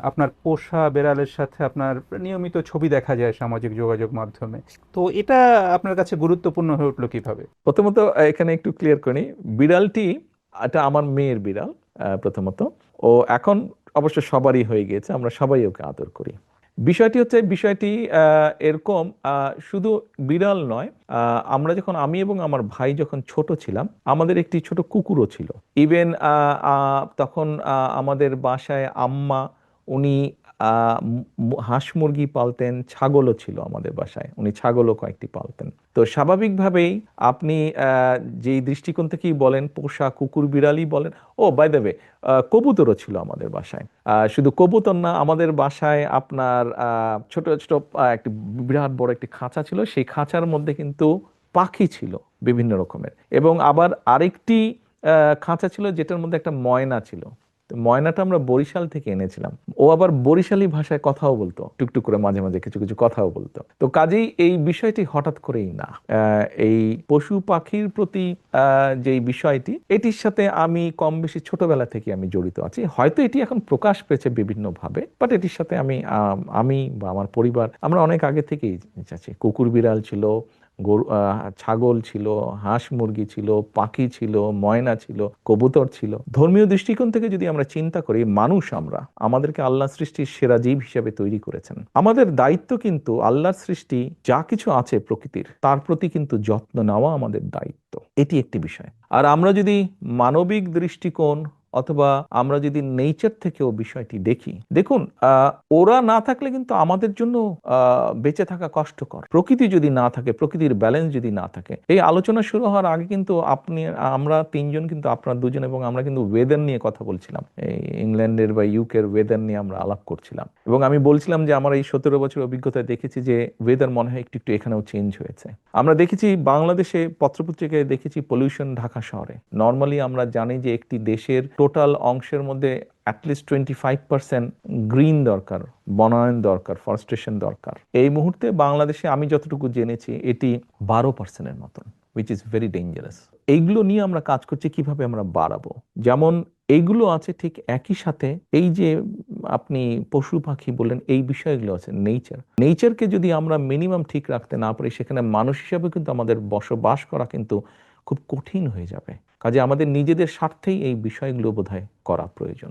আপনার পোষা বেড়ালের সাথে আপনার নিয়মিত ছবি দেখা যায় সামাজিক যোগাযোগ মাধ্যমে। তো এটা আপনার কাছে গুরুত্বপূর্ণ হয়ে উঠলো কিভাবে? প্রথমত এখানে একটু ক্লিয়ার করি, বিড়ালটি এটা আমার মেয়ের বিড়াল। প্রথমত ও এখন অবশ্য সবারই হয়ে গিয়েছে, আমরা সবাই ওকে আদর করি। বিষয়টি এরকম, শুধু বিড়াল নয়, আমি এবং আমার ভাই যখন ছোট ছিলাম আমাদের একটি ছোট কুকুরও ছিল। ইভেন তখন আমাদের বাসায় আম্মা উনি হাঁস মুরগি পালতেন, ছাগলও ছিল আমাদের বাসায়, উনি ছাগলও কয়েকটি পালতেন। তো স্বাভাবিকভাবেই আপনি যেই দৃষ্টিকোণ থেকেই বলেন, পোষা কুকুর বিড়ালই বলেন। ও বাই দ্য ওয়ে, কবুতরও ছিল আমাদের বাসায়। শুধু কবুতর না, আমাদের বাসায় আপনার ছোট ছোট একটি বিরাট বড় একটি খাঁচা ছিল, সেই খাঁচার মধ্যে কিন্তু পাখি ছিল বিভিন্ন রকমের। এবং আবার আরেকটি খাঁচা ছিল যেটার মধ্যে একটা ময়না ছিল। তো ময়নাটা আমরা বরিশাল থেকে এনেছিলাম। ও আবার বরিশালী ভাষায় কথাও বলতো, টুকটুক করে মাঝে মাঝে কিছু কিছু কথাও বলতো। তো কাজেই এই বিষয়টি হঠাৎ করেই না, এই পশু পাখির প্রতি যেই বিষয়টি, এটির সাথে আমি কম বেশি ছোটবেলা থেকে আমি জড়িত আছি। হয়তো এটি এখন প্রকাশ পেয়েছে বিভিন্ন ভাবে, বাট এটির সাথে আমি বা আমার পরিবার আমরা অনেক আগে থেকেই আছি। কুকুর বিড়াল ছিল, গরু, ছাগল ছিল, হাঁস মুরগি ছিল, পাখি ছিল, ময়না ছিল, কবুতর ছিল। ধর্মীয় দৃষ্টিকোণ থেকে যদি আমরা চিন্তা করি, মানুষ আমরা, আমাদেরকে আল্লাহ সৃষ্টির সেরা জীব হিসেবে তৈরি করেছেন। আমাদের দায়িত্ব কিন্তু আল্লাহর সৃষ্টি যা কিছু আছে প্রকৃতির, তার প্রতি কিন্তু যত্ন নেওয়া আমাদের দায়িত্ব। এটি একটি বিষয়। আর আমরা যদি মানবিক দৃষ্টিকোণ অথবা আমরা যদি নেচার থেকেও বিষয়টি দেখি, দেখুন, ওরা না থাকলে কিন্তু আমাদের জন্য বেঁচে থাকা কষ্টকর। প্রকৃতি যদি না থাকে, প্রকৃতির ব্যালেন্স যদি না থাকে, এই আলোচনা শুরু হওয়ার আগে কিন্তু আমরা তিনজন কিন্তু, আপনার দুজন এবং আমরা কিন্তু ওয়েদার নিয়ে কথা বলছিলাম। এই ইংল্যান্ডের বা ইউকের ওয়েদার নিয়ে আমরা আলাপ করছিলাম, এবং আমি বলছিলাম যে আমার এই 17 বছর অভিজ্ঞতায় দেখেছি যে ওয়েদার মনে হয় একটু একটু এখানেও চেঞ্জ হয়েছে। আমরা দেখেছি বাংলাদেশে পত্রপত্রিকায় দেখেছি পলিউশন ঢাকা শহরে। নর্মালি আমরা জানি যে একটি দেশের টোটাল অংশের মধ্যে অ্যাটলিস্ট 25% গ্রিন দরকার, বনায়ন দরকার, ফরেস্টেশন দরকার। এই মুহূর্তে বাংলাদেশে আমি যতটুকু জেনেছি এটি 12%-এর মতন, উইচ ইজ ভেরি ডেঞ্জারাস। এইগুলো নিয়ে আমরা কাজ করছি কিভাবে আমরা বাড়াবো। যেমন এইগুলো আছে, ঠিক একই সাথে এই যে আপনি পশু পাখি বললেন, এই বিষয়গুলো আছে। নেচারকে যদি আমরা মিনিমাম ঠিক রাখতে না পারি, সেখানে মানুষ হিসাবে কিন্তু আমাদের বসবাস করা কিন্তু খুব কঠিন হয়ে যাবে। কাজে আমাদের নিজেদের স্বার্থেই এই বিষয়গুলো বোধহয় করা প্রয়োজন।